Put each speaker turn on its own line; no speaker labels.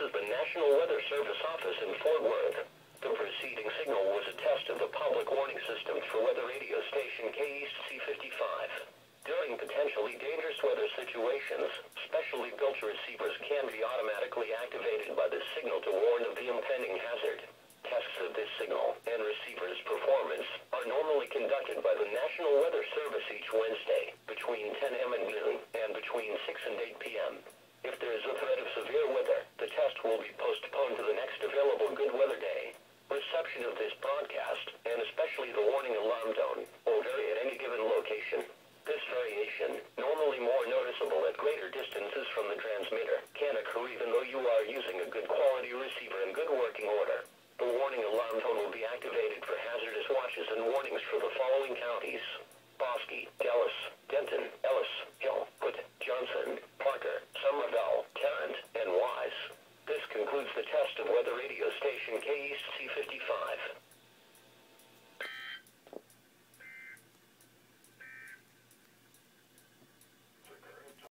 is the National Weather Service office in Fort Worth. The preceding signal was a test of the public warning system for weather radio station KEAS 55. During potentially dangerous weather situations, specially built receivers can be automatically activated by the signal to warn of the impending hazard. Tests of this signal and receiver's performance are normally conducted by the National Weather Service each Wednesday between 10 a.m. and noon and between 6 and 8 p.m. If there is a threat of severe weather, the test will be postponed to the next available good weather day. Reception of this broadcast, and especially the warning alarm tone, will vary at any given location. This variation, normally more noticeable at greater distances from the transmitter, can occur even though you are using a good quality receiver in good working order. The warning alarm tone will be activated for hazardous watches and warnings for the following counties: Bosque, Dallas, Denton, Ellis, Hill, Hood, Johnson, Parker, Somervell, Tarrant, and Wise. This concludes the test of weather radio station KEAS 55.